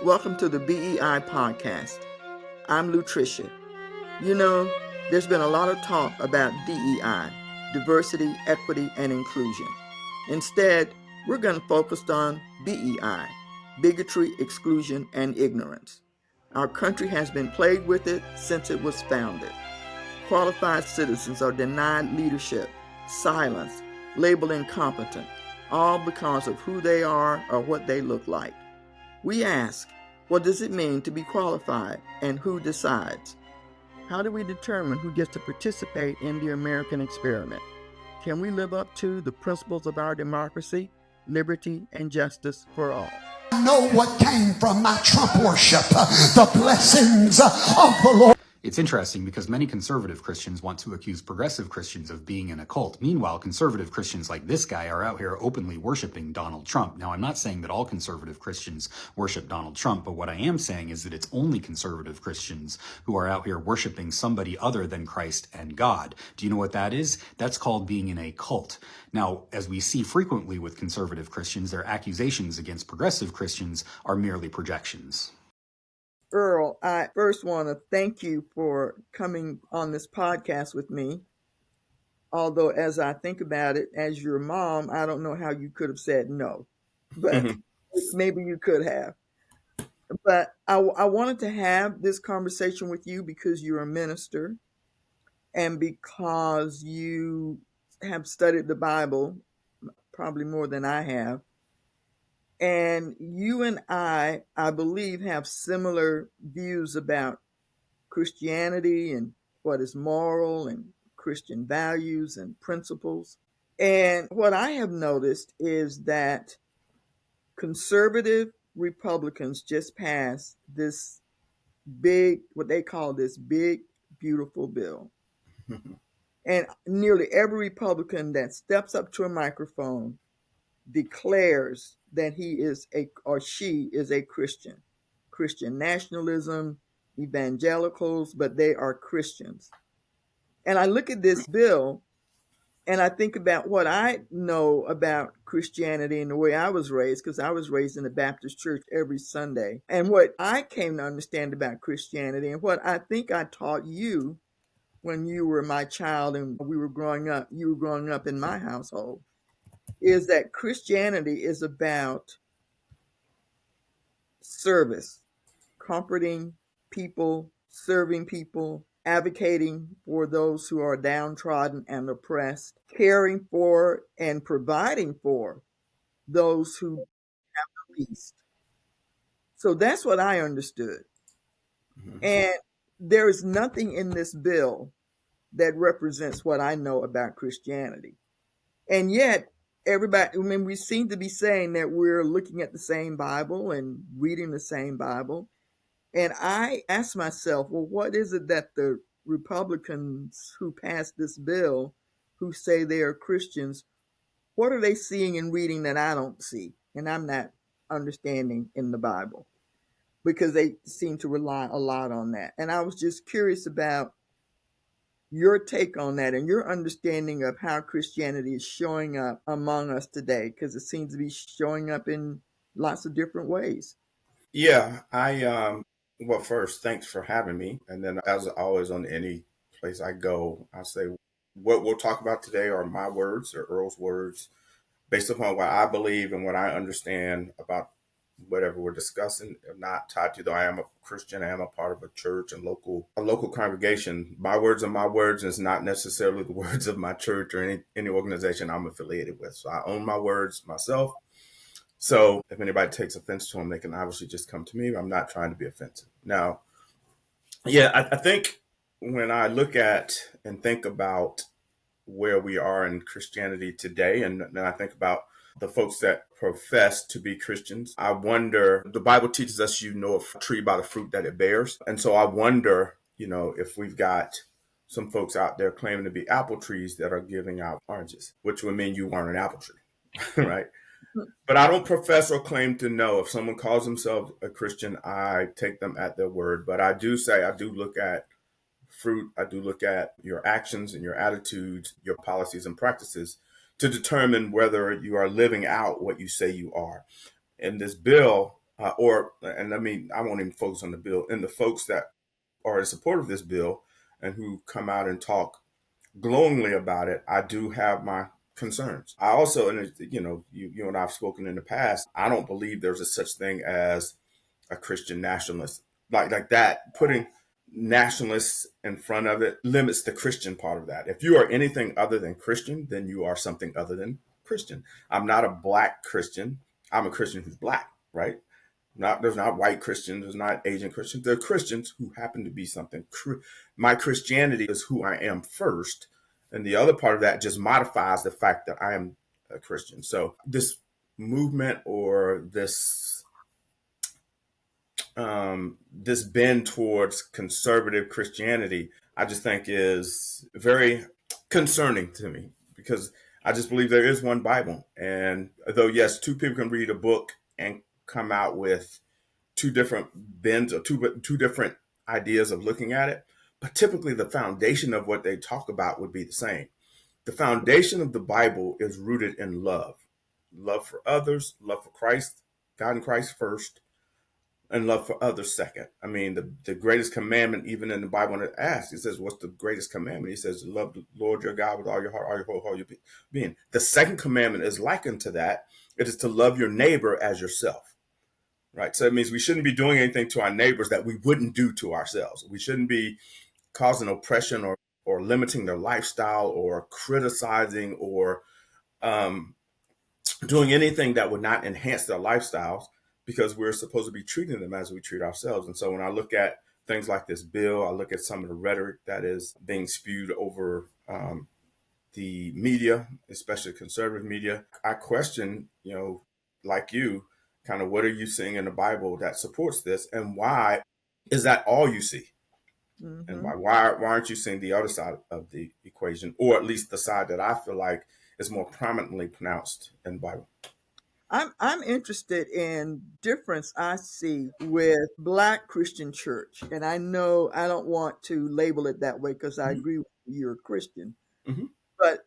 Welcome to the BEI podcast. I'm Lutricia. You know, there's been a lot of talk about DEI, diversity, equity, and inclusion. Instead, we're going to focus on BEI, bigotry, exclusion, and ignorance. Our country has been plagued with it since it was founded. Qualified citizens are denied leadership, silenced, labeled incompetent, all because of who they are or what they look like. We ask, what does it mean to be qualified, and who decides? How do we determine who gets to participate in the American experiment? Can we live up to the principles of our democracy, liberty, and justice for all? I know what came from my Trump worship, the blessings of the Lord. It's interesting because many conservative Christians want to accuse progressive Christians of being in a cult. Meanwhile, conservative Christians like this guy are out here openly worshiping Donald Trump. Now, I'm not saying that all conservative Christians worship Donald Trump, but what I am saying is that it's only conservative Christians who are out here worshiping somebody other than Christ and God. Do you know what that is? That's called being in a cult. Now, as we see frequently with conservative Christians, their accusations against progressive Christians are merely projections. Earl, I first want to thank you for coming on this podcast with me. Although, as I think about it, as your mom, I don't know how you could have said no, but maybe you could have. But I wanted to have this conversation with you because you're a minister and because you have studied the Bible probably more than I have. And you and I believe, have similar views about Christianity and what is moral and Christian values and principles. And what I have noticed is that conservative Republicans just passed this big, what they call this big, beautiful bill. And nearly every Republican that steps up to a microphone declares that he is or she is a Christian. Christian nationalism, evangelicals, but they are Christians. And I look at this bill and I think about what I know about Christianity and the way I was raised, because I was raised in a Baptist church every Sunday, and what I came to understand about Christianity and what I think I taught you when you were my child and we were growing up, you were growing up in my household, is that Christianity is about service, comforting people, serving people, advocating for those who are downtrodden and oppressed, caring for and providing for those who have the least. So that's what I understood. Mm-hmm. And there is nothing in this bill that represents what I know about Christianity. And yet, everybody, we seem to be saying that we're looking at the same Bible and reading the same Bible. And I ask myself, well, what is it that the Republicans who passed this bill, who say they are Christians, what are they seeing and reading that I don't see? And I'm not understanding in the Bible, because they seem to rely a lot on that. And I was just curious about your take on that and your understanding of how Christianity is showing up among us today, because it seems to be showing up in lots of different ways. Yeah, well, first, thanks for having me. And then, as always, on any place I go, I say what we'll talk about today are my words or Earl's words, based upon what I believe and what I understand about whatever we're discussing. I'm not tied to, though I am a Christian, I am a part of a church and a local congregation. My words are my words, and it's not necessarily the words of my church or any organization I'm affiliated with. So I own my words myself. So if anybody takes offense to them, they can obviously just come to me. I'm not trying to be offensive. Now, yeah, I think when I look at and think about where we are in Christianity today, and then I think about the folks that profess to be Christians, I wonder, the Bible teaches us you know a tree by the fruit that it bears. And so I wonder, if we've got some folks out there claiming to be apple trees that are giving out oranges, which would mean you aren't an apple tree, right? But I don't profess or claim to know. If someone calls themselves a Christian, I take them at their word. But I do say, I do look at fruit. I do look at your actions and your attitudes, your policies and practices to determine whether you are living out what you say you are. And this bill I won't even focus on the bill, and the folks that are in support of this bill and who come out and talk glowingly about it, I do have my concerns. I also, and you and I have spoken in the past, I don't believe there's a such thing as a Christian nationalist. Like that, putting nationalists in front of it limits the Christian part of that. If you are anything other than Christian, then you are something other than Christian. I'm not a black Christian. I'm a Christian who's black, right? There's not white Christians, there's not Asian Christians. There are Christians who happen to be something. My Christianity is who I am first, and the other part of that just modifies the fact that I am a Christian. So this movement or this bend towards conservative Christianity, I just think is very concerning to me, because I just believe there is one Bible. And though, yes, two people can read a book and come out with two different bends or two different ideas of looking at it, but typically the foundation of what they talk about would be the same. The foundation of the Bible is rooted in love for others, love for Christ, God and Christ first, and love for others second. I mean, the greatest commandment, even in the Bible, when it asks, it says, what's the greatest commandment? He says, love the Lord your God with all your heart, all your whole, all your being. The second commandment is likened to that. It is to love your neighbor as yourself, right? So it means we shouldn't be doing anything to our neighbors that we wouldn't do to ourselves. We shouldn't be causing oppression or limiting their lifestyle or criticizing or doing anything that would not enhance their lifestyles, because we're supposed to be treating them as we treat ourselves. And so when I look at things like this bill, I look at some of the rhetoric that is being spewed over the media, especially conservative media. I question, like you, kind of what are you seeing in the Bible that supports this, and why is that all you see? And Mm-hmm. why aren't you seeing the other side of the equation, or at least the side that I feel like is more prominently pronounced in the Bible? I'm interested in difference I see with Black Christian church, and I know I don't want to label it that way because I Mm-hmm. agree with you, you're a Christian, Mm-hmm. but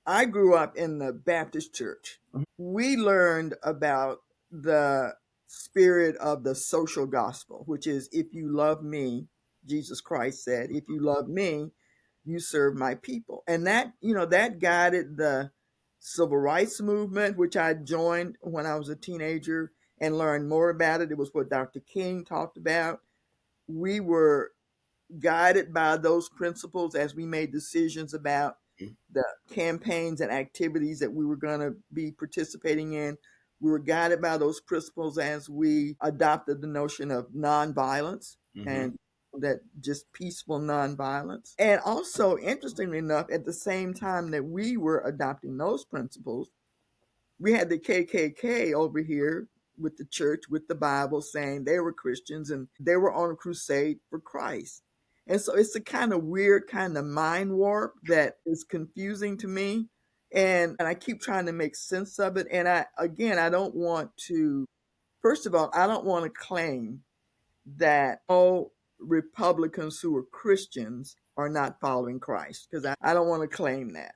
I grew up in the Baptist church. We learned about the spirit of the social gospel, which is, if you love me, Jesus Christ said, if you love me, you serve my people. And that, that guided the civil rights movement, which I joined when I was a teenager and learned more about it. It was what Dr. King talked about. We were guided by those principles as we made decisions about the campaigns and activities that we were going to be participating in. We were guided by those principles as we adopted the notion of nonviolence Mm-hmm. and that just peaceful nonviolence. And also, interestingly enough, at the same time that we were adopting those principles, we had the KKK over here with the church, with the Bible, saying they were Christians and they were on a crusade for Christ. And so it's a kind of weird kind of mind warp that is confusing to me. And I keep trying to make sense of it. And I don't want to, first of all, I don't want to claim that all Republicans who are Christians are not following Christ, because I don't want to claim that.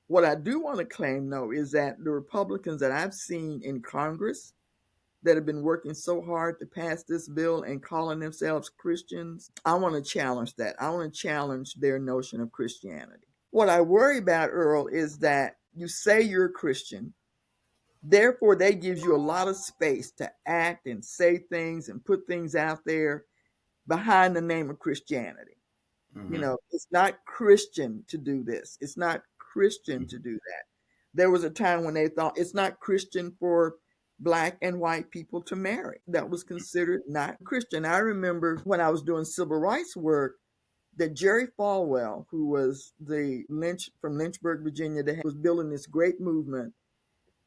What I do want to claim, though, is that the Republicans that I've seen in Congress that have been working so hard to pass this bill and calling themselves Christians, I want to challenge that. I want to challenge their notion of Christianity. What I worry about, Earl, is that you say you're a Christian, therefore that gives you a lot of space to act and say things and put things out there behind the name of Christianity. Mm-hmm. It's not Christian to do this. It's not Christian to do that. There was a time when they thought it's not Christian for Black and white people to marry. That was considered not Christian. I remember when I was doing civil rights work that Jerry Falwell, who was the from Lynchburg, Virginia, that was building this great movement,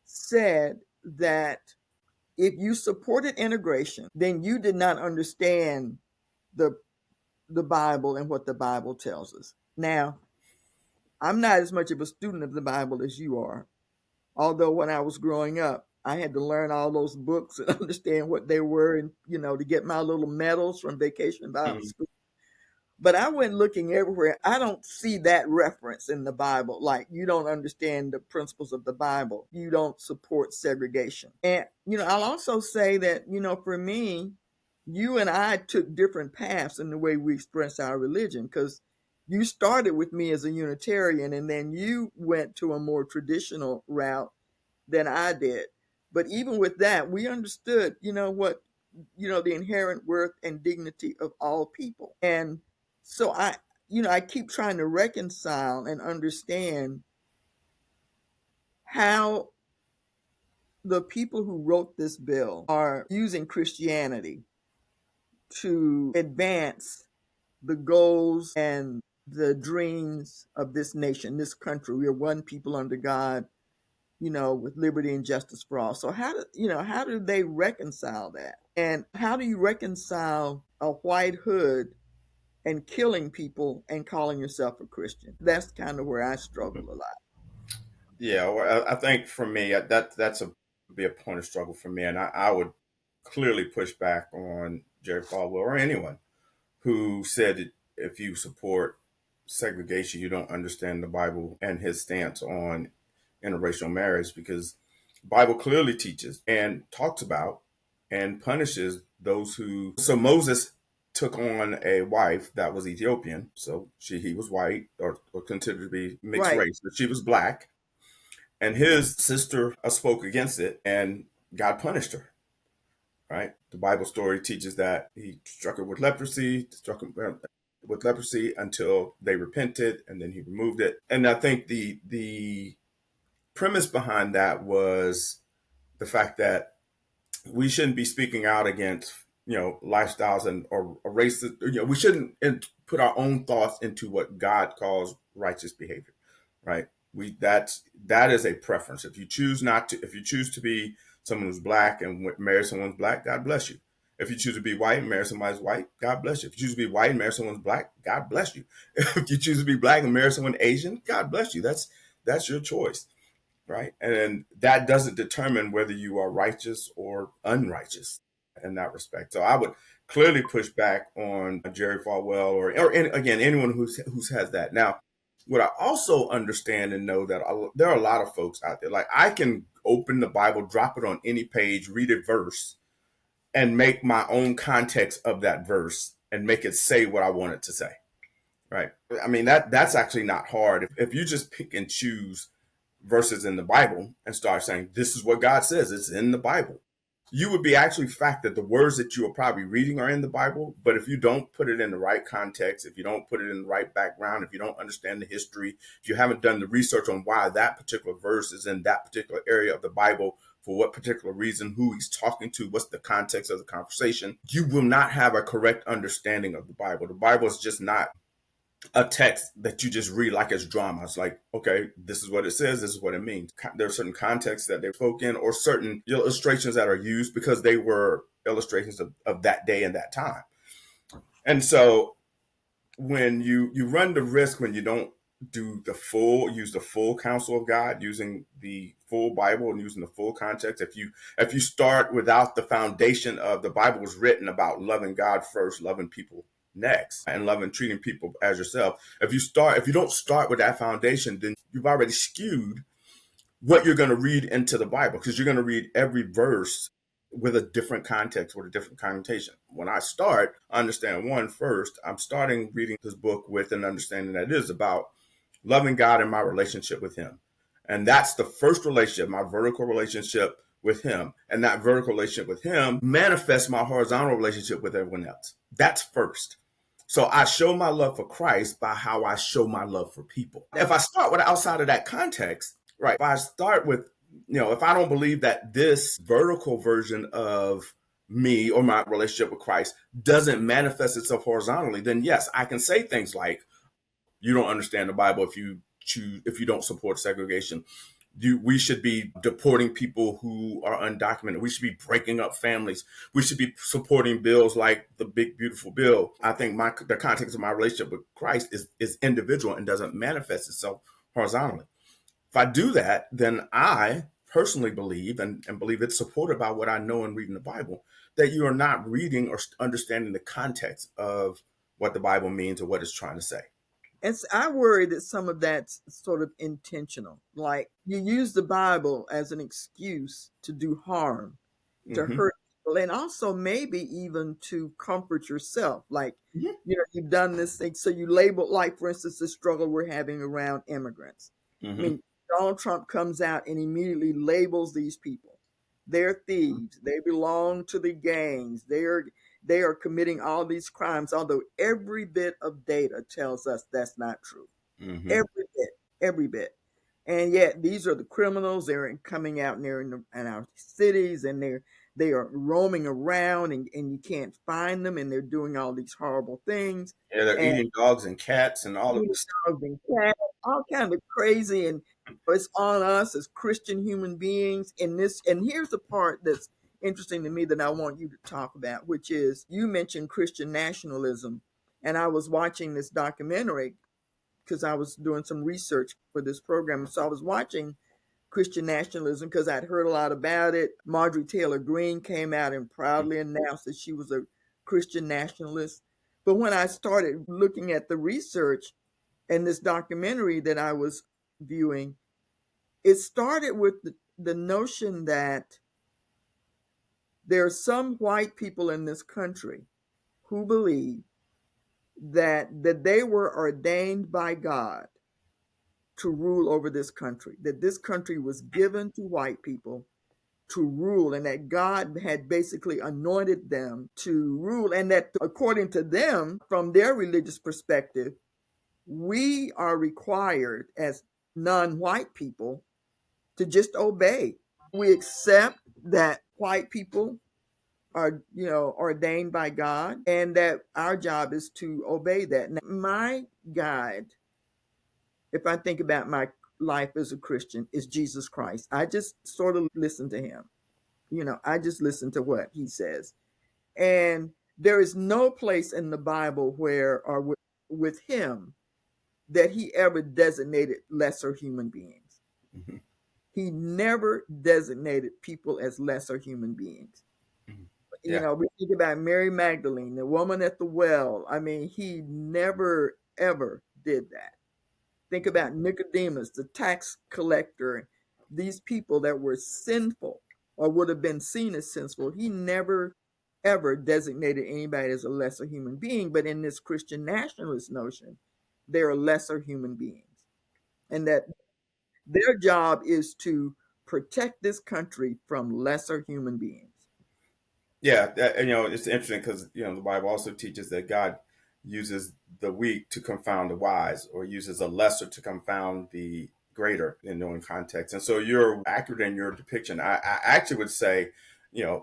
said that if you supported integration, then you did not understand the Bible and what the Bible tells us. Now, I'm not as much of a student of the Bible as you are, although when I was growing up, I had to learn all those books and understand what they were, and to get my little medals from Vacation Bible Mm-hmm. School. But I went looking everywhere. I don't see that reference in the Bible. Like, you don't understand the principles of the Bible. You don't support segregation. And, I'll also say that, for me, you and I took different paths in the way we express our religion, because you started with me as a Unitarian and then you went to a more traditional route than I did. But even with that, we understood, the inherent worth and dignity of all people. And so I keep trying to reconcile and understand how the people who wrote this bill are using Christianity to advance the goals and the dreams of this nation, this country. We are one people under God, with liberty and justice for all. So how do they reconcile that? And how do you reconcile a white hood and killing people and calling yourself a Christian? That's kind of where I struggle a lot. Yeah, well, I think for me that's be a point of struggle for me, and I would clearly push back on Jerry Falwell or anyone who said that if you support segregation, you don't understand the Bible and his stance on interracial marriage, because the Bible clearly teaches and talks about and punishes those who. So Moses took on a wife that was Ethiopian, so he was white or considered to be mixed Right. race, but she was black, and his sister spoke against it, and God punished her. Right? The Bible story teaches that he struck her with leprosy, until they repented, and then he removed it. And I think the premise behind that was the fact that we shouldn't be speaking out against lifestyles or races. We shouldn't put our own thoughts into what God calls righteous behavior. Right? That is a preference. If you choose to be someone who's black and marry someone's black, God bless you. If you choose to be white and marry somebody's white, God bless you. If you choose to be white and marry someone's black, God bless you. If you choose to be black and marry someone Asian, God bless you. That's your choice, right? And that doesn't determine whether you are righteous or unrighteous in that respect. So I would clearly push back on Jerry Falwell or again anyone who has that. Now, what I also understand and know that there are a lot of folks out there. Like, I can open the Bible, drop it on any page, read a verse, and make my own context of that verse and make it say what I want it to say. Right? I mean, that's actually not hard. If you just pick and choose verses in the Bible and start saying, this is what God says, it's in the Bible, you would be actually fact that the words that you are probably reading are in the Bible. But if you don't put it in the right context, if you don't put it in the right background, if you don't understand the history, if you haven't done the research on why that particular verse is in that particular area of the Bible, for what particular reason, who he's talking to, what's the context of the conversation, you will not have a correct understanding of the Bible. The Bible is just not a text that you just read like it's drama. It's like, okay, this is what it says, this is what it means. There are certain contexts that they spoke in, or certain illustrations that are used because they were illustrations of that day and that time. And so when you run the risk, when you don't use the full counsel of God, using the full Bible and using the full context, if you start without the foundation of the Bible was written about loving God first, loving people next, and loving, treating people as yourself. If you don't start with that foundation, then you've already skewed what you're going to read into the Bible, because you're going to read every verse with a different context, with a different connotation. When I start, I understand first, I'm starting reading this book with an understanding that it is about loving God and my relationship with him. And that's the first relationship, my vertical relationship with him. And that vertical relationship with him manifests my horizontal relationship with everyone else. That's first. So I show my love for Christ by how I show my love for people. If I start with outside of that context, right, if I start with, if I don't believe that this vertical version of me or my relationship with Christ doesn't manifest itself horizontally, then yes, I can say things like, you don't understand the Bible if you don't support segregation. We should be deporting people who are undocumented. We should be breaking up families. We should be supporting bills like the Big Beautiful Bill. I think the context of my relationship with Christ is individual and doesn't manifest itself horizontally. If I do that, then I personally believe, and believe it's supported by what I know in reading the Bible, that you are not reading or understanding the context of what the Bible means or what it's trying to say. And I worry that some of that's sort of intentional. Like you use the Bible as an excuse to do harm, to Mm-hmm. hurt people, and also maybe even to comfort yourself. Like, Mm-hmm. you've done this thing. So you label, like, for instance, the struggle we're having around immigrants. I Mm-hmm. mean, Donald Trump comes out and immediately labels these people. They're thieves. They belong to the gangs. They are committing all these crimes, although every bit of data tells us that's not true. Mm-hmm. Every bit, every bit. And yet these are the criminals. They're coming out there in our cities, and they are roaming around, and you can't find them, and they're doing all these horrible things. Yeah, they're And eating dogs and cats and all of eating this. dogs and cats, all kind of crazy. And it's on us as Christian human beings. And here's the part that's interesting to me that I want you to talk about, which is, you mentioned Christian nationalism. And I was watching this documentary because I was doing some research for this program. So I was watching Christian nationalism because I'd heard a lot about it. Marjorie Taylor Greene came out and proudly announced that she was a Christian nationalist. But when I started looking at the research and this documentary that I was viewing, it started with the notion that there are some white people in this country who believe that they were ordained by God to rule over this country, that this country was given to white people to rule, and that God had basically anointed them to rule, and that according to them, from their religious perspective, we are required as non-white people to just obey. We accept that white people are, ordained by God, and that our job is to obey that. Now, my guide, if I think about my life as a Christian, is Jesus Christ. I just sort of listen to him. I just listen to what he says. And there is no place in the Bible where, or with him, that he ever designated lesser human beings. Mm-hmm. He never designated people as lesser human beings. Mm-hmm. Yeah. We think about Mary Magdalene, the woman at the well. I mean, he never, ever did that. Think about Nicodemus, the tax collector, these people that were sinful or would have been seen as sinful. He never, ever designated anybody as a lesser human being. But in this Christian nationalist notion, they're lesser human beings. And that their job is to protect this country from lesser human beings. Yeah, and it's interesting because the Bible also teaches that God uses the weak to confound the wise, or uses a lesser to confound the greater in knowing context. And so you're accurate in your depiction. I actually would say,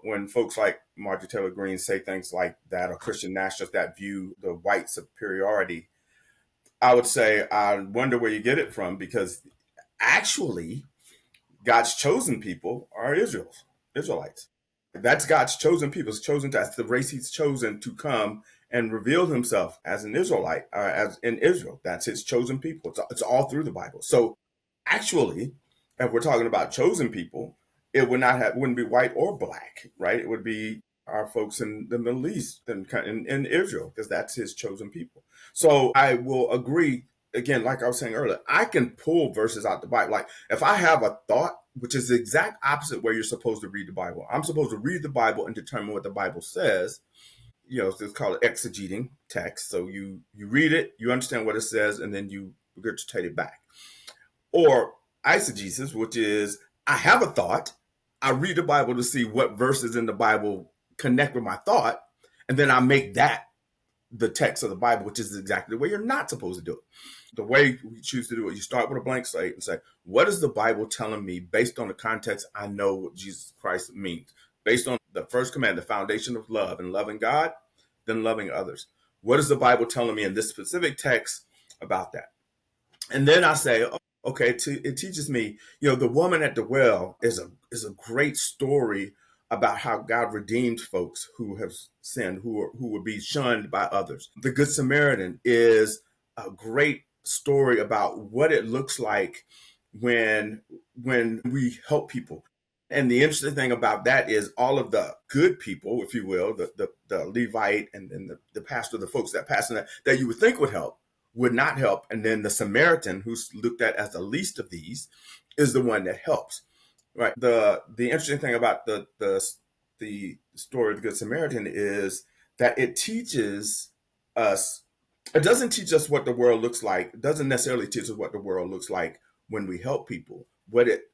when folks like Marjorie Taylor Greene say things like that, or Christian nationalists that view the white superiority, I would say I wonder where you get it from, because actually God's chosen people are Israelites. That's God's chosen people. It's chosen. That's the race He's chosen to come and reveal Himself as an Israelite, as in Israel. That's His chosen people. It's all through the Bible. So actually, if we're talking about chosen people, it wouldn't be white or black, right? It would be our folks in the Middle East and in Israel, because that's His chosen people. So I will agree. Again, like I was saying earlier, I can pull verses out the Bible. Like if I have a thought, which is the exact opposite way you're supposed to read the Bible. I'm supposed to read the Bible and determine what the Bible says. It's called exegeting text. So you read it, you understand what it says, and then you regurgitate it back. Or eisegesis, which is I have a thought, I read the Bible to see what verses in the Bible connect with my thought, and then I make that the text of the Bible, which is exactly the way you're not supposed to do it. The way we choose to do it, you start with a blank slate and say, what is the Bible telling me based on the context I know what Jesus Christ means? Based on the first command, the foundation of love, and loving God, then loving others. What is the Bible telling me in this specific text about that? And then I say, okay, it teaches me, the woman at the well is a great story about how God redeemed folks who have sinned, who would be shunned by others. The Good Samaritan is a great story about what it looks like when we help people. And the interesting thing about that is all of the good people, if you will, the Levite and then the pastor, the folks that pass in that you would think would help, would not help. And then the Samaritan, who's looked at as the least of these, is the one that helps. Right. The interesting thing about the story of the Good Samaritan is that it teaches us. It doesn't teach us what the world looks like. It doesn't necessarily teach us what the world looks like when we help people. What it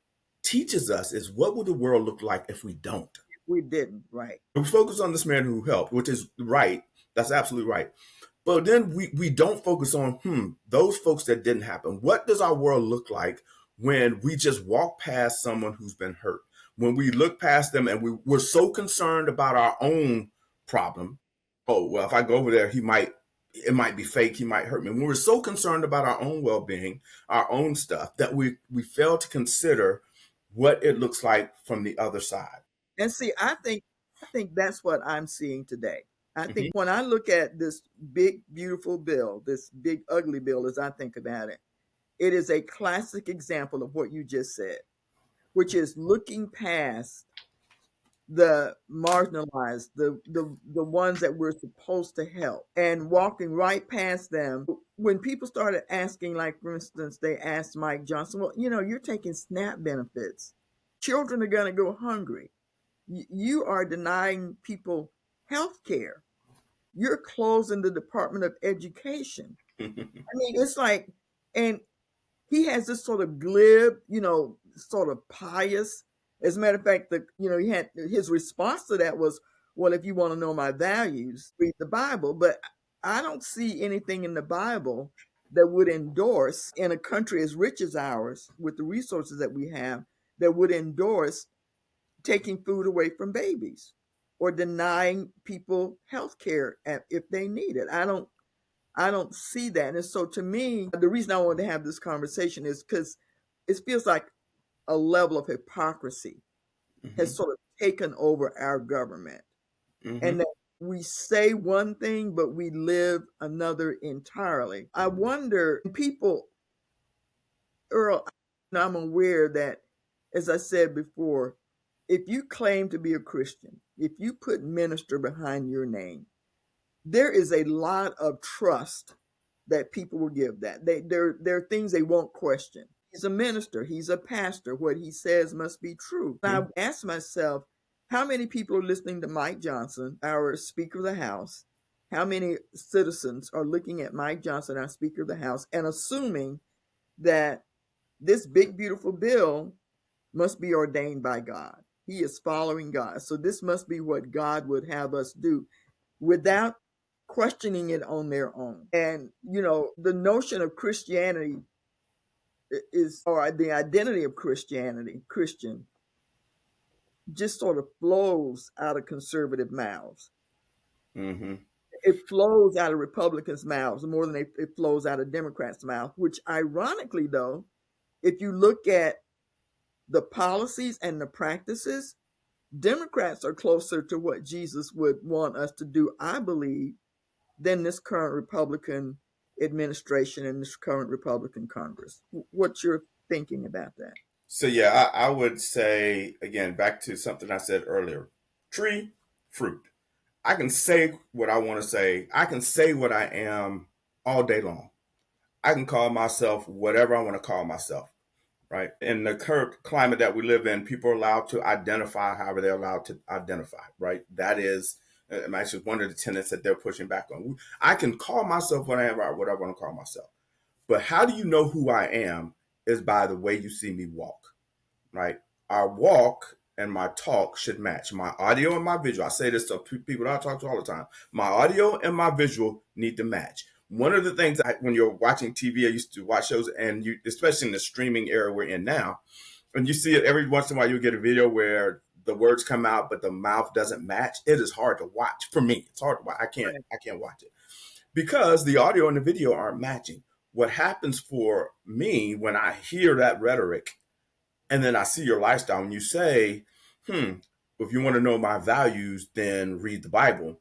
teaches us is what would the world look like if we don't. We didn't, right? We focus on this man who helped, which is right. That's absolutely right. But then we don't focus on those folks that didn't happen. What does our world look like when we just walk past someone who's been hurt? When we look past them and we're so concerned about our own problem. Oh, well, if I go over there, it might be fake. He might hurt me. When we're so concerned about our own well-being, our own stuff, that we fail to consider what it looks like from the other side. And see, I think that's what I'm seeing today. I think when I look at this big, beautiful bill, this big, ugly bill, as I think about it, it is a classic example of what you just said, which is looking past the marginalized, the ones that we're supposed to help, and walking right past them. When people started asking, like for instance, they asked Mike Johnson, well, you're taking SNAP benefits. Children are going to go hungry. You are denying people health care. You're closing the Department of Education. I mean, it's like, and he has this sort of glib, sort of pious. As a matter of fact, he had his response to that was, well, if you want to know my values, read the Bible. But I don't see anything in the Bible that would endorse, in a country as rich as ours, with the resources that we have, that would endorse taking food away from babies or denying people health care if they need it. I don't see that. And so to me, the reason I wanted to have this conversation is because it feels like a level of hypocrisy has sort of taken over our government. And that we say one thing, but we live another entirely. I wonder, people, Earl, I'm aware that, as I said before, if you claim to be a Christian, if you put minister behind your name, there is a lot of trust that people will give that. There are things they won't question. He's a minister. He's a pastor. What he says must be true. I ask myself, how many people are listening to Mike Johnson, our Speaker of the House? How many citizens are looking at Mike Johnson, our Speaker of the House, and assuming that this big, beautiful bill must be ordained by God? He is following God. So this must be what God would have us do without questioning it on their own. And, the notion of Christianity or the identity of Christian, just sort of flows out of conservative mouths. It flows out of Republicans' mouths more than it flows out of Democrats' mouths, which ironically, though, if you look at the policies and the practices, Democrats are closer to what Jesus would want us to do, I believe, than this current Republican administration and this current Republican Congress. What's your thinking about that? So, yeah, I would say, again, back to something I said earlier, tree, fruit. I can say what I want to say. I can say what I am all day long. I can call myself whatever I want to call myself. Right. In the current climate that we live in, people are allowed to identify however they're allowed to identify. Right. That is actually one of the tenets that they're pushing back on. I can call myself whatever I want to call myself. But how do you know who I am is by the way you see me walk. Right. Our walk and my talk should match. My audio and my visual. I say this to people that I talk to all the time. My audio and my visual need to match. One of the things when you're watching TV, I used to watch shows, and especially in the streaming era we're in now, and you see it every once in a while, you get a video where the words come out, but the mouth doesn't match. It is hard to watch. For me, it's hard to watch. I can't watch it because the audio and the video aren't matching. What happens for me when I hear that rhetoric and then I see your lifestyle and you say, if you want to know my values, then read the Bible.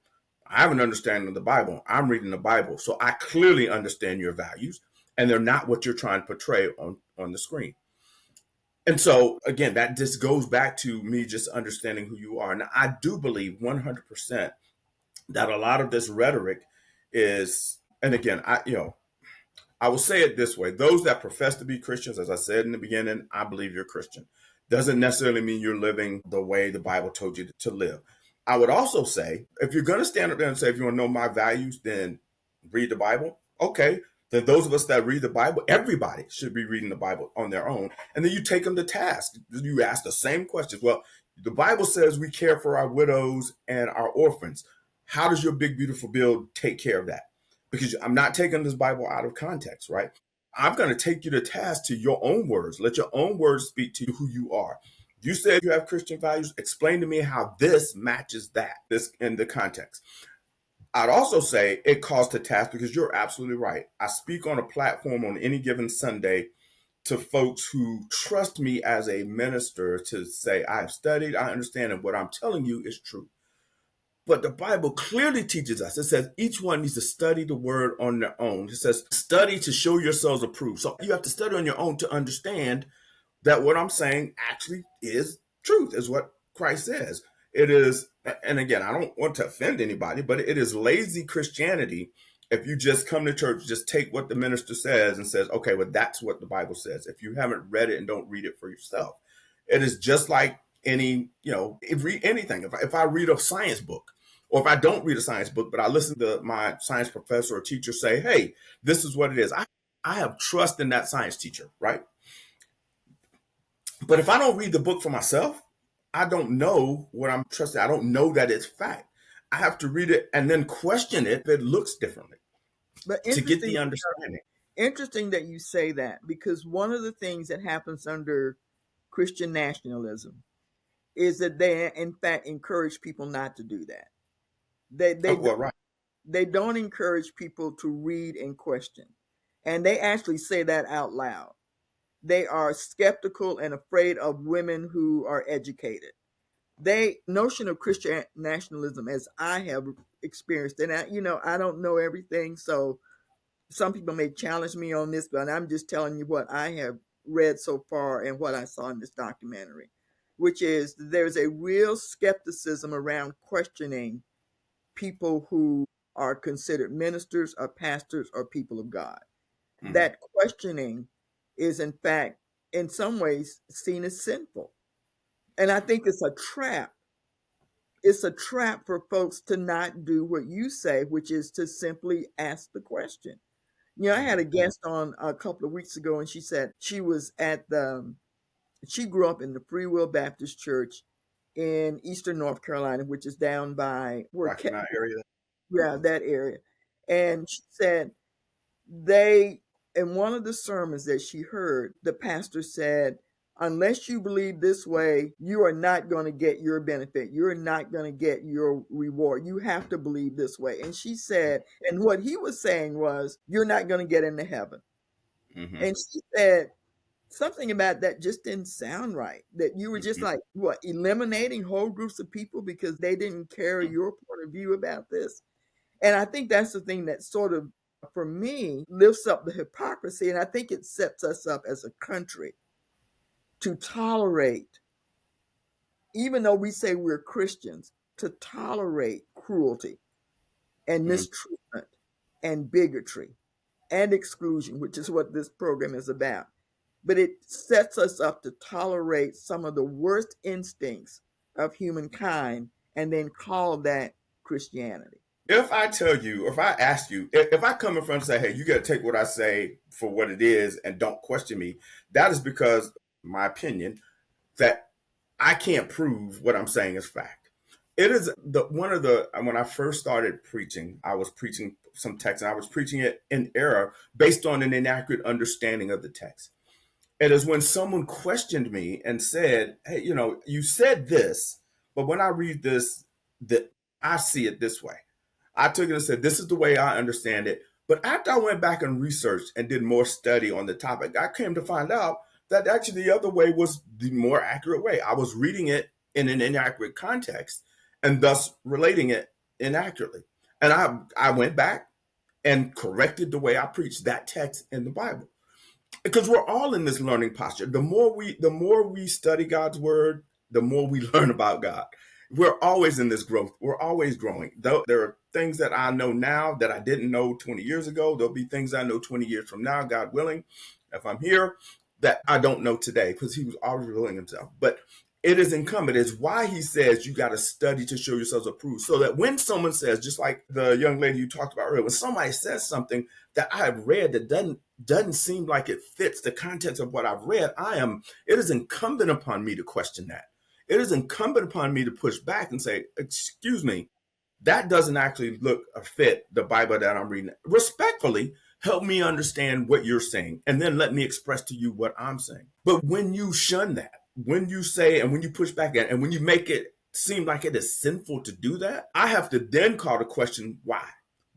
I have an understanding of the Bible. I'm reading the Bible. So I clearly understand your values, and they're not what you're trying to portray on the screen. And so, again, that just goes back to me just understanding who you are. And I do believe 100% that a lot of this rhetoric is, and again, I will say it this way: those that profess to be Christians, as I said in the beginning, I believe you're Christian. Doesn't necessarily mean you're living the way the Bible told you to live. I would also say, if you're going to stand up there and say, if you want to know my values, then read the Bible. Okay. Then those of us that read the Bible, everybody should be reading the Bible on their own. And then you take them to task. You ask the same questions. Well, the Bible says we care for our widows and our orphans. How does your big, beautiful bill take care of that? Because I'm not taking this Bible out of context, right? I'm going to take you to task to your own words. Let your own words speak to who you are. You said you have Christian values. Explain to me how this matches this in the context. I'd also say it calls to task because you're absolutely right. I speak on a platform on any given Sunday to folks who trust me as a minister to say, I have studied, I understand, and what I'm telling you is true. But the Bible clearly teaches us. It says each one needs to study the word on their own. It says study to show yourselves approved. So you have to study on your own to understand that what I'm saying actually is truth, is what Christ says. It is, and again, I don't want to offend anybody, but it is lazy Christianity if you just come to church, just take what the minister says and says, okay, well, that's what the Bible says. If you haven't read it and don't read it for yourself. It is just like read anything. If I read a science book, or if I don't read a science book, but I listen to my science professor or teacher say, hey, this is what it is. I have trust in that science teacher, right? But if I don't read the book for myself, I don't know what I'm trusting. I don't know that it's fact. I have to read it and then question it if it looks differently But to get the understanding. interesting that you say that, because one of the things that happens under Christian nationalism is that they, in fact, encourage people not to do that. Right. They don't encourage people to read and question, and they actually say that out loud. They are skeptical and afraid of women who are educated. They notion of Christian nationalism, as I have experienced, and I don't know everything, so some people may challenge me on this, but I'm just telling you what I have read so far and what I saw in this documentary, which is there's a real skepticism around questioning people who are considered ministers or pastors or people of God. Mm-hmm. That questioning is, in fact, in some ways seen as sinful. And I think it's a trap. It's a trap for folks to not do what you say, which is to simply ask the question. I had a guest on a couple of weeks ago, and she said she was she grew up in the Free Will Baptist Church in Eastern North Carolina, which is down by Rocky Mount area. Yeah, that area. And she said in one of the sermons that she heard, the pastor said, unless you believe this way, you are not going to get your benefit. You're not going to get your reward. You have to believe this way. And she said, and what he was saying was, you're not going to get into heaven. Mm-hmm. And she said, something about that just didn't sound right. That you were just like, what, eliminating whole groups of people because they didn't carry your point of view about this? And I think that's the thing that sort of, for me, lifts up the hypocrisy. And I think it sets us up as a country to tolerate, even though we say we're Christians, to tolerate cruelty and mistreatment and bigotry and exclusion, which is what this program is about. But it sets us up to tolerate some of the worst instincts of humankind and then call that Christianity. If I tell you, or if I ask you, if I come in front and say, hey, you got to take what I say for what it is and don't question me, that is because, my opinion, that I can't prove what I'm saying is fact. It is when I first started preaching, I was preaching some text and I was preaching it in error based on an inaccurate understanding of the text. It is when someone questioned me and said, hey, you said this, but when I read this, that I see it this way. I took it and said, this is the way I understand it. But after I went back and researched and did more study on the topic, I came to find out that actually the other way was the more accurate way. I was reading it in an inaccurate context and thus relating it inaccurately. And I went back and corrected the way I preached that text in the Bible. because we're all in this learning posture. The more we study God's word, the more we learn about God. We're always in this growth. We're always growing. Though there are things that I know now that I didn't know 20 years ago. There'll be things I know 20 years from now, God willing, if I'm here, that I don't know today, because he was always revealing himself. But it is incumbent. It's why he says you got to study to show yourselves approved. So that when someone says, just like the young lady you talked about earlier, when somebody says something that I have read that doesn't seem like it fits the context of what I've read, it is incumbent upon me to question that. It is incumbent upon me to push back and say, excuse me, that doesn't actually look or fit the Bible that I'm reading. Respectfully, help me understand what you're saying, and then let me express to you what I'm saying. But when you shun that, when you say and when you push back at, and when you make it seem like it is sinful to do that, I have to then call the question, why?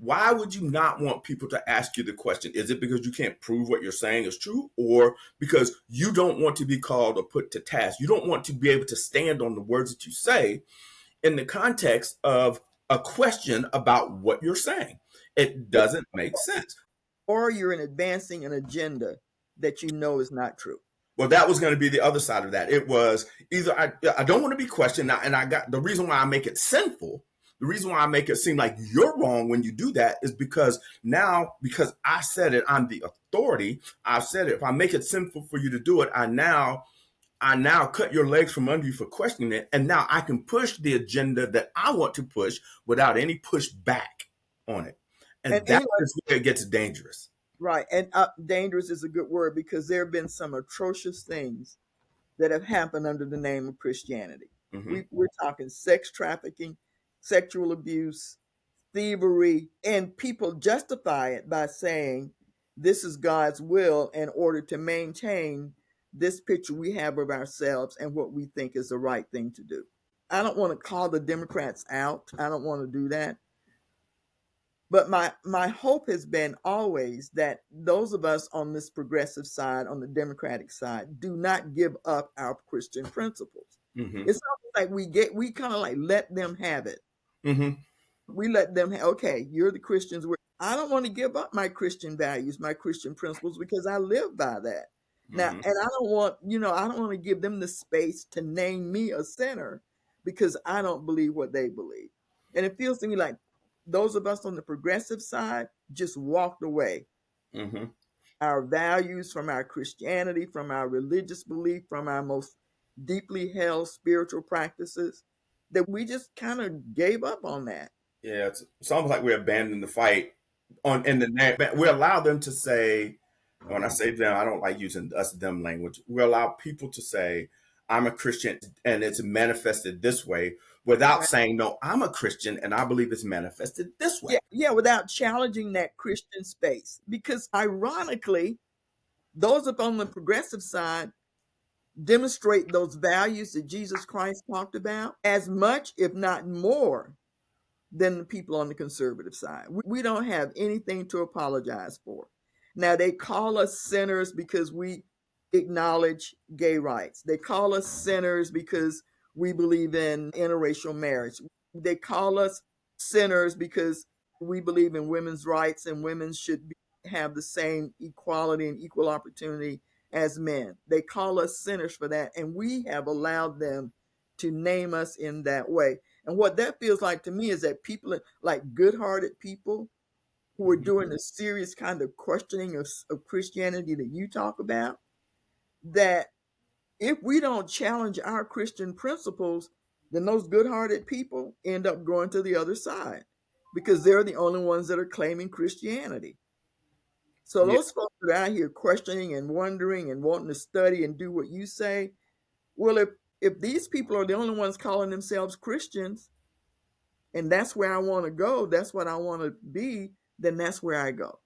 Why would you not want people to ask you the question? Is it because you can't prove what you're saying is true, or because you don't want to be called or put to task? You don't want to be able to stand on the words that you say in the context of a question about what you're saying. It doesn't make sense. Or you're advancing an agenda that you know is not true. Well, that was going to be the other side of that. It was either I don't want to be questioned, and I got the reason why I make it sinful. The reason why I make it seem like you're wrong when you do that is because I said it, I'm the authority. I've said it. If I make it sinful for you to do it, I now cut your legs from under you for questioning it, and now I can push the agenda that I want to push without any pushback on it, and that anyway, is where it gets dangerous. right. And dangerous is a good word, because there have been some atrocious things that have happened under the name of Christianity. Mm-hmm. We're talking sex trafficking, sexual abuse, thievery, and people justify it by saying this is God's will in order to maintain this picture we have of ourselves and what we think is the right thing to do. I don't want to call the Democrats out. I don't want to do that. But my hope has been always that those of us on this progressive side, on the Democratic side, do not give up our Christian principles. Mm-hmm. It's almost like we kind of like let them have it. Mm-hmm. We let them okay, you're the Christians. I don't want to give up my Christian values, my Christian principles, because I live by that. Now, Mm-hmm. and I don't want to give them the space to name me a sinner because I don't believe what they believe. And it feels to me like those of us on the progressive side just walked away. Mm-hmm. Our values from our Christianity, from our religious belief, from our most deeply held spiritual practices, that we just kind of gave up on that. Yeah, it's almost like we abandoned the fight on in the name. We allow them to say, when I say them, I don't like using us them language. We allow people to say, I'm a Christian and it's manifested this way, without Right. saying, no, I'm a Christian and I believe it's manifested this way. Yeah, without challenging that Christian space. Because ironically, those up on the progressive side demonstrate those values that Jesus Christ talked about as much, if not more, than the people on the conservative side. We don't have anything to apologize for. Now, they call us sinners because we acknowledge gay rights. They call us sinners because we believe in interracial marriage. They call us sinners because we believe in women's rights and women should have the same equality and equal opportunity as men. They call us sinners for that, and we have allowed them to name us in that way. And what that feels like to me is that people, like good-hearted people who are doing the serious kind of questioning of Christianity that you talk about, that if we don't challenge our Christian principles, then those good-hearted people end up going to the other side because they're the only ones that are claiming Christianity. So Yeah, those folks that are out here questioning and wondering and wanting to study and do what you say, well, if these people are the only ones calling themselves Christians, and that's where I want to go, that's what I want to be, then that's where I go.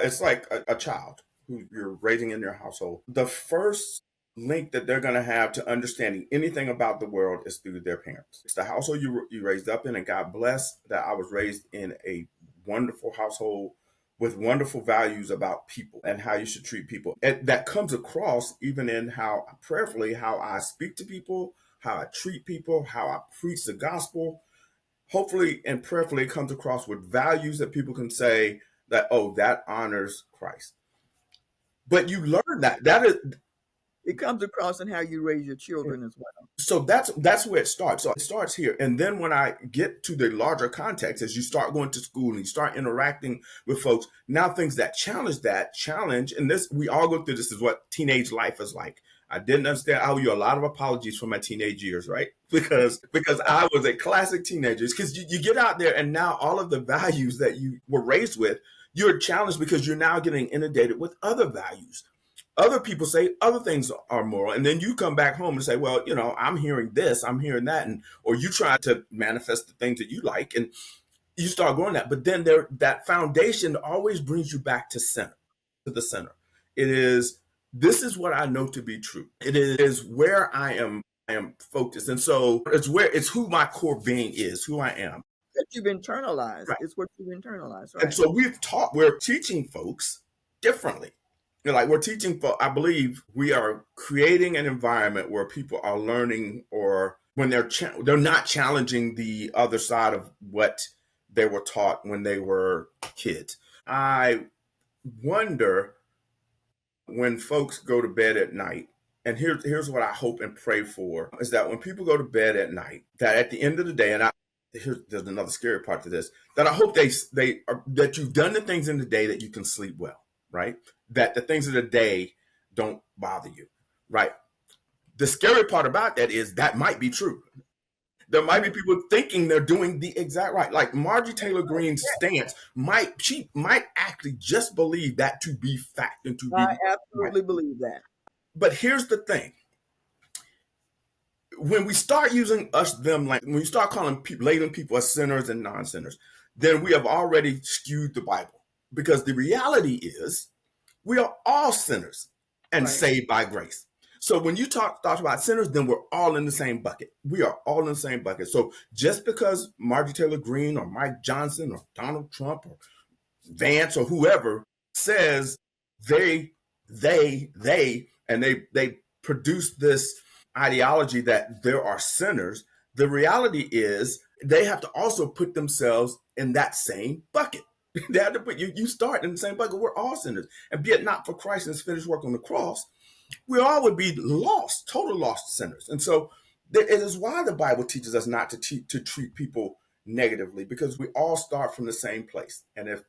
it's like a child who you're raising in your household. The first link that they're going to have to understanding anything about the world is through their parents. It's the household you raised up in, and God bless that I was raised in a wonderful household with wonderful values about people and how you should treat people. And that comes across even in how prayerfully how I speak to people, how I treat people, how I preach the gospel. Hopefully and prayerfully it comes across with values that people can say that, oh, that honors Christ. But you learn that is It comes across in how you raise your children as well. so that's where it starts. So it starts here, and then when I get to the larger context, as you start going to school and you start interacting with folks, now things that challenge, and this we all go through. This is what teenage life is like. I didn't understand. I owe you a lot of apologies for my teenage years, right? Because I was a classic teenager. Because you get out there, and now all of the values that you were raised with, you're challenged because you're now getting inundated with other values. Other people say other things are moral, and then you come back home and say, well, I'm hearing this, I'm hearing that, and or you try to manifest the things that you like, and you start going that. But then that foundation always brings you back to the center. It is, this is what I know to be true. It is where I am focused. And so it's who my core being is, who I am. That you've internalized. Right. It's what you've internalized, And right? so we're teaching folks differently. Like we're teaching I believe we are creating an environment where people are learning, or when they're not challenging the other side of what they were taught when they were kids. I wonder, when folks go to bed at night, and here's what I hope and pray for, is that when people go to bed at night, that at the end of the day, there's another scary part to this, that I hope that you've done the things in the day that you can sleep well, right? That the things of the day don't bother you, right? The scary part about that is that might be true. There might be people thinking they're doing the exact right. Like Marjorie Taylor Greene's stance she might actually just believe that to be fact and to be I absolutely right. believe that. But here's the thing. When we start using them, like when you start labeling people as sinners and non-sinners, then we have already skewed the Bible. Because the reality is we are all sinners and saved by grace. So when you talk about sinners, then we're all in the same bucket. We are all in the same bucket. So just because Marjorie Taylor Greene or Mike Johnson or Donald Trump or Vance or whoever says they and they produce this ideology that there are sinners, the reality is they have to also put themselves in that same bucket. They have to put you start in the same bucket. We're all sinners. And be it not for Christ and his finished work on the cross, we all would be lost, total lost sinners. And so it is why the Bible teaches us not to treat people negatively, because we all start from the same place. And if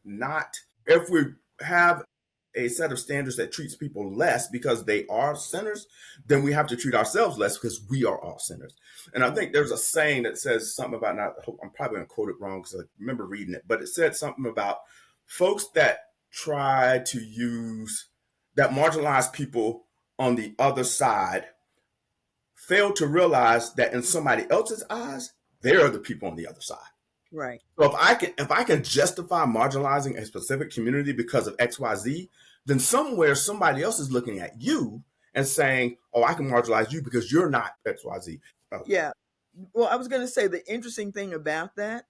we have a set of standards that treats people less because they are sinners, then we have to treat ourselves less because we are all sinners. And I think there's a saying that says something about, I'm probably going to quote it wrong because I remember reading it, but it said something about folks that marginalize people on the other side fail to realize that in somebody else's eyes, they're the people on the other side. Right. So if I can justify marginalizing a specific community because of XYZ, then somewhere somebody else is looking at you and saying, oh, I can marginalize you because you're not XYZ. Oh. Yeah. Well, I was going to say the interesting thing about that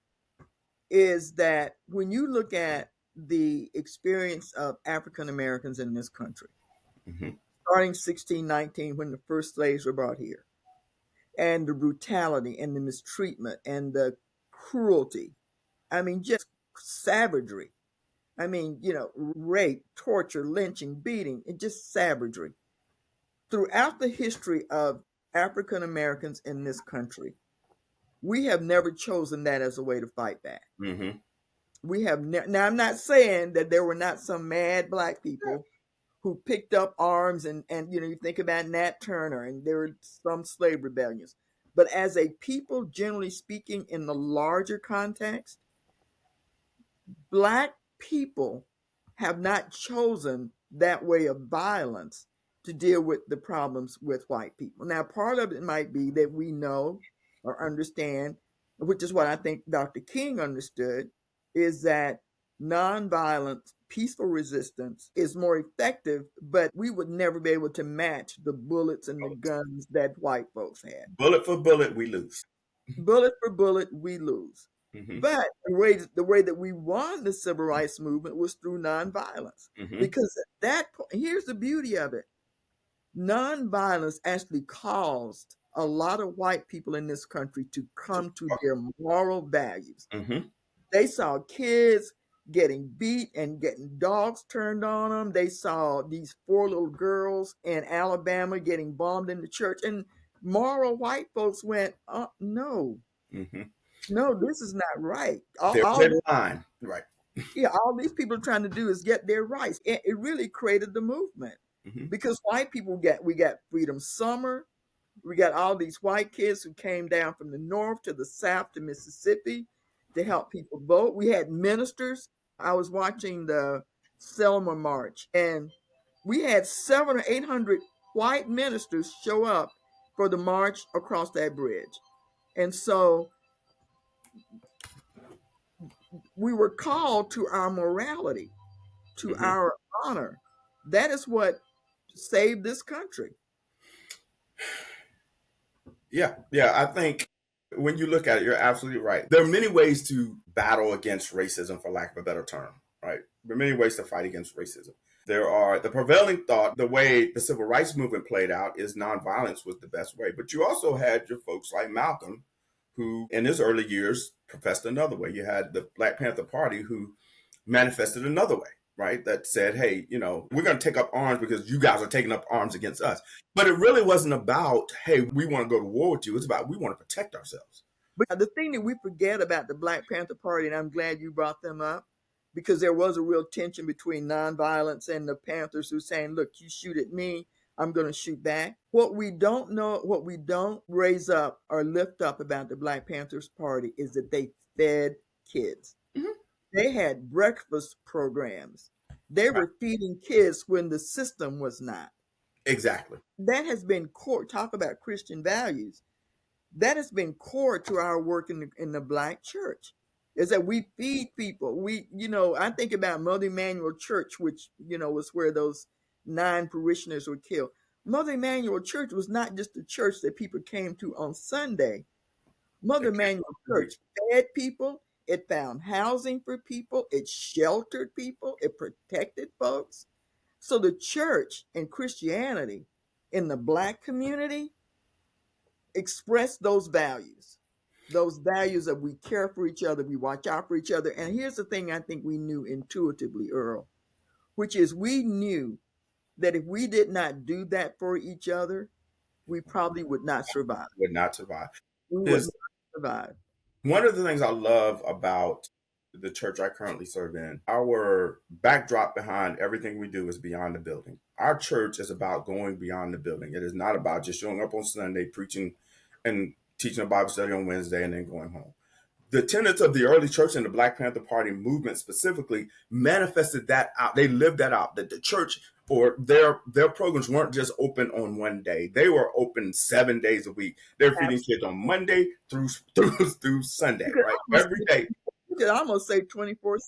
is that when you look at the experience of African Americans in this country, starting 1619 when the first slaves were brought here, and the brutality and the mistreatment and the cruelty, I mean, just savagery. I mean, rape, torture, lynching, beating, and just savagery. Throughout the history of African Americans in this country, we have never chosen that as a way to fight back. Mm-hmm. We have now, I'm not saying that there were not some mad Black people who picked up arms and you think about Nat Turner, and there were some slave rebellions. But as a people, generally speaking, in the larger context, Black people have not chosen that way of violence to deal with the problems with white people. Now, part of it might be that we know or understand, which is what I think Dr. King understood, is that nonviolent, peaceful resistance is more effective, but we would never be able to match the bullets and the guns that white folks had. Bullet for bullet, we lose. Bullet for bullet, we lose. Mm-hmm. But the way that we won the civil rights movement was through nonviolence. Mm-hmm. Because at that point, here's the beauty of it. Nonviolence actually caused a lot of white people in this country to come to their moral values. Mm-hmm. They saw kids getting beat and getting dogs turned on them. They saw these 4 little girls in Alabama getting bombed in the church. And moral white folks went, no, Mm-hmm. no, this is not right. There was a line, right? Yeah, all these people are trying to do is get their rights. It really created the movement Mm-hmm. because white people we got Freedom Summer. We got all these white kids who came down from the north to the south to Mississippi to help people vote. We had ministers. I was watching the Selma March, and we had 700 or 800 white ministers show up for the march across that bridge. And so we were called to our morality, to Mm-hmm. our honor. That is what saved this country. Yeah, yeah. I think when you look at it, you're absolutely right. There are many ways to battle against racism, for lack of a better term, right? There are many ways to fight against racism. There are the prevailing thought, the way the civil rights movement played out is nonviolence was the best way. But you also had your folks like Malcolm, who in his early years professed another way. You had the Black Panther Party who manifested another way, right? That said, hey, we're going to take up arms because you guys are taking up arms against us. But it really wasn't about, hey, we want to go to war with you. It's about we want to protect ourselves. But the thing that we forget about the Black Panther Party, and I'm glad you brought them up, because there was a real tension between nonviolence and the Panthers who saying, look, you shoot at me, I'm going to shoot back. What we don't know, what we don't raise up or lift up about the Black Panthers Party is that they fed kids. Mm-hmm. They had breakfast programs. They were feeding kids when the system was not. Exactly. That has been core. Talk about Christian values. That has been core to our work in the Black church, is that we feed people. I think about Mother Emanuel Church, which, was where those 9 parishioners were killed. Mother Emanuel Church was not just a church that people came to on Sunday. Mother Emanuel Church fed people. It found housing for people. It sheltered people. It protected folks. So the church and Christianity in the Black community express those values that we care for each other, we watch out for each other. And here's the thing I think we knew intuitively, Earl, which is we knew that if we did not do that for each other, we probably would not survive. Would not survive. We would not survive. One of the things I love about the church I currently serve in, our backdrop behind everything we do is beyond the building. Our church is about going beyond the building. It is not about just showing up on Sunday, preaching and teaching a Bible study on Wednesday and then going home. The tenets of the early church and the Black Panther Party movement specifically manifested that out. They lived that out, that the church or their programs weren't just open on one day. They were open 7 days a week. They're feeding kids on Monday through Sunday, right? Every day. You could almost say 24/7.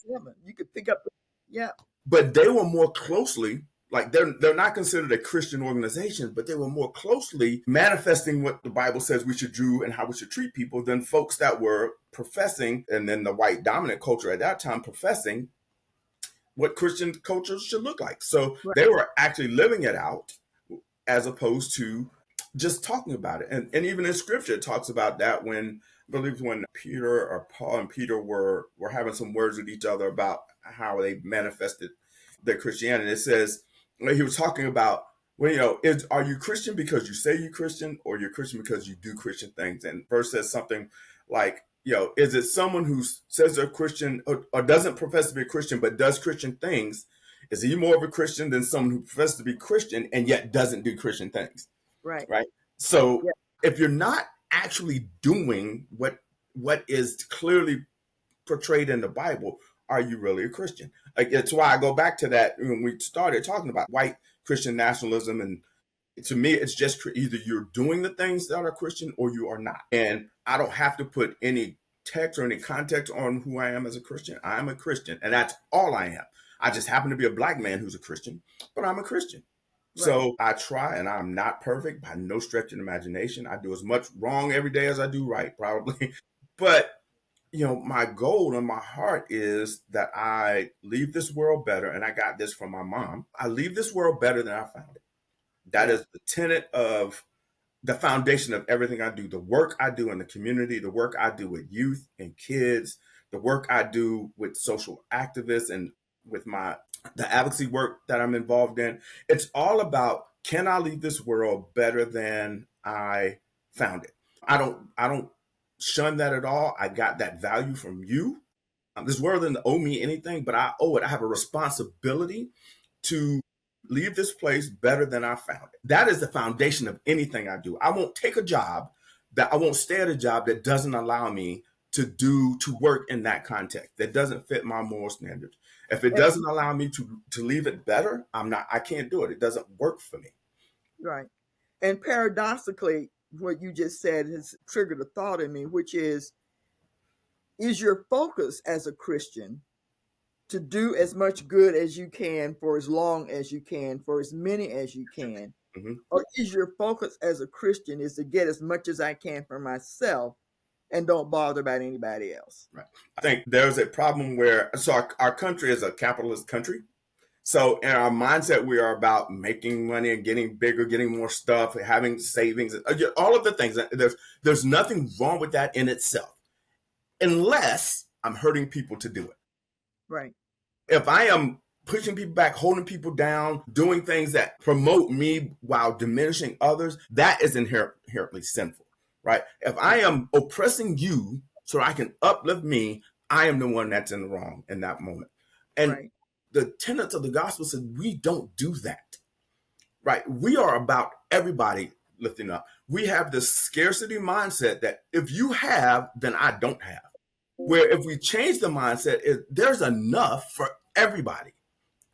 You could pick up, yeah. But they were more closely, like they're not considered a Christian organization, but they were more closely manifesting what the Bible says we should do and how we should treat people than folks that were professing, and then the white dominant culture at that time professing what Christian cultures should look like. So they were actually living it out as opposed to just talking about it. And even in scripture, it talks about that when, I believe when Peter or Paul and Peter were having some words with each other about how they manifested their Christianity. It says, he was talking about, well, are you Christian because you say you're Christian, or you're Christian because you do Christian things? And verse says something like, is it someone who says they're Christian or doesn't profess to be a Christian but does Christian things? Is he more of a Christian than someone who professes to be Christian and yet doesn't do Christian things? Right. So if you're not actually doing what is clearly portrayed in the Bible, are you really a Christian? Like, it's why I go back to that when we started talking about white Christian nationalism. And to me, it's just either you're doing the things that are Christian or you are not. And I don't have to put any text or any context on who I am as a Christian. I am a Christian, and that's all I am. I just happen to be a Black man who's a Christian, but I'm a Christian. Right. So I try, and I'm not perfect by no stretch of the imagination. I do as much wrong every day as I do right, probably. But my goal and my heart is that I leave this world better, and I got this from my mom. I leave this world better than I found it. That is the tenet of the foundation of everything I do, the work I do in the community, the work I do with youth and kids, the work I do with social activists and with the advocacy work that I'm involved in, it's all about, can I leave this world better than I found it? I don't shun that at all. I got that value from you. This world doesn't owe me anything, but I owe it. I have a responsibility to leave this place better than I found it. That is the foundation of anything I do. I won't take a job I won't stay at a job that doesn't allow me to work in that context, that doesn't fit my moral standards. If it doesn't allow me to leave it better, I can't do it. It doesn't work for me. Right. And paradoxically, what you just said has triggered a thought in me, which is your focus as a Christian to do as much good as you can for as long as you can, for as many as you can? Mm-hmm. Or is your focus as a Christian is to get as much as I can for myself and don't bother about anybody else? Right. I think there's a problem where, so our country is a capitalist country. So in our mindset, we are about making money and getting bigger, getting more stuff, having savings, all of the things. There's nothing wrong with that in itself, unless I'm hurting people to do it. Right. If I am pushing people back, holding people down, doing things that promote me while diminishing others, that is inherently sinful, right? If I am oppressing you so I can uplift me, I am the one that's in the wrong in that moment. And right. The tenets of the gospel said we don't do that, right? We are about everybody lifting up. We have this scarcity mindset that if you have, then I don't have. Where if we change the mindset, there's enough for everybody,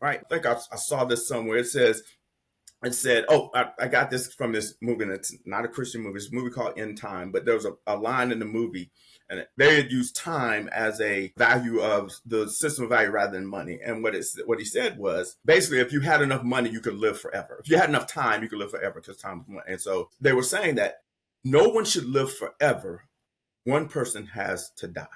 right? I think I saw this somewhere. It said, oh, I got this from this movie, and it's not a Christian movie. It's a movie called In Time, but there was a line in the movie, and they had used time as a value of the system of value rather than money. And what he said was, basically, if you had enough money, you could live forever. If you had enough time, you could live forever because time is money. And so they were saying that no one should live forever. One person has to die.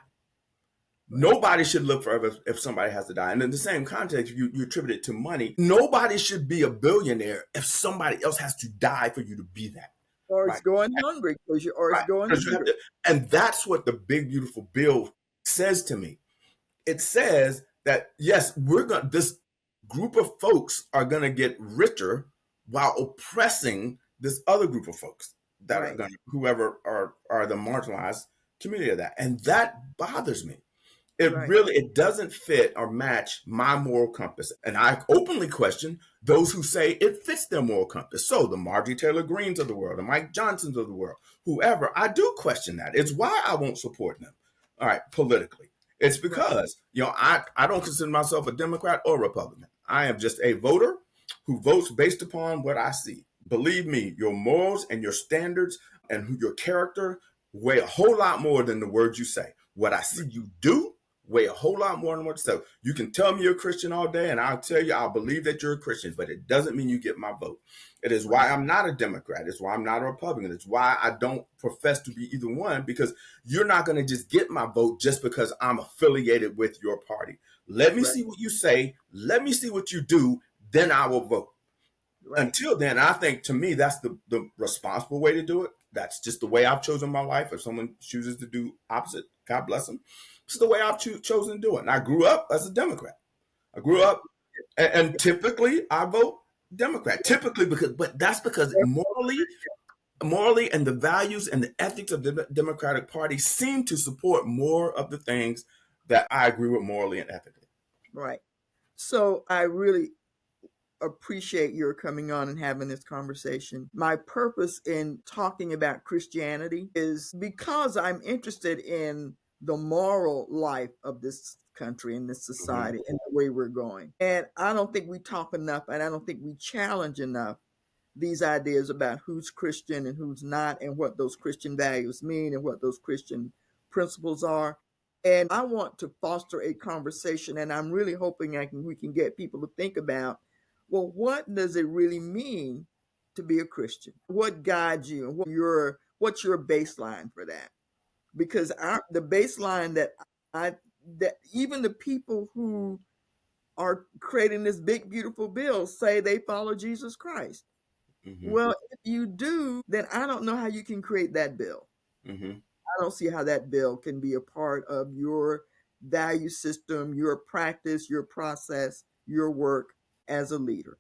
Nobody should live forever if somebody has to die. And in the same context, you attribute it to money. Nobody should be a billionaire if somebody else has to die for you to be that. Or it's going hungry because it's going hungry. And that's what the big, beautiful bill says to me. It says that, yes, this group of folks are going to get richer while oppressing this other group of folks that are going to, whoever are the marginalized community of that. And that bothers me. It doesn't fit or match my moral compass. And I openly question those who say it fits their moral compass. So the Marjorie Taylor Greens of the world, the Mike Johnsons of the world, whoever, I do question that. It's why I won't support them. All right, politically. It's because, I don't consider myself a Democrat or Republican. I am just a voter who votes based upon what I see. Believe me, your morals and your standards and your character weigh a whole lot more than the words you say. What I see you do weigh a whole lot more than what you say. You can tell me you're a Christian all day, and I'll tell you I'll believe that you're a Christian, but it doesn't mean you get my vote. It is why I'm not a Democrat. It's why I'm not a Republican. It's why I don't profess to be either one, because you're not going to just get my vote just because I'm affiliated with your party. Let me see what you say. Let me see what you do. Then I will vote. Until then, I think, to me, that's the responsible way to do it. That's just the way I've chosen my life. If someone chooses to do opposite, God bless them. It's the way I've chosen to do it. And I grew up as a Democrat. I grew up, and typically I vote Democrat. Typically, but that's because morally, and the values and the ethics of the Democratic Party seem to support more of the things that I agree with morally and ethically. Right. So I really appreciate your coming on and having this conversation. My purpose in talking about Christianity is because I'm interested in the moral life of this country and this society and the way we're going. And I don't think we talk enough, and I don't think we challenge enough these ideas about who's Christian and who's not, and what those Christian values mean and what those Christian principles are. And I want to foster a conversation, and I'm really hoping we can get people to think about, well, what does it really mean to be a Christian? What guides you? What's your baseline for that? Because the baseline that even the people who are creating this big, beautiful bill say they follow Jesus Christ. Mm-hmm. Well, if you do, then I don't know how you can create that bill. Mm-hmm. I don't see how that bill can be a part of your value system, your practice, your process, your work as a leader.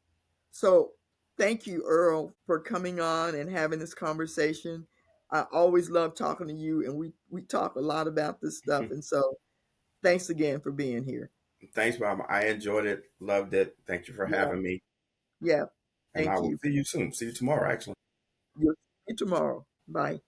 So thank you, Earl, for coming on and having this conversation. I always love talking to you, and we talk a lot about this stuff. And so thanks again for being here. Thanks, Mom. I enjoyed it, loved it. Thank you for Yeah, having me. yeah. And I Thank will you. see you soon. See you tomorrow, actually. You'll see you tomorrow. Bye.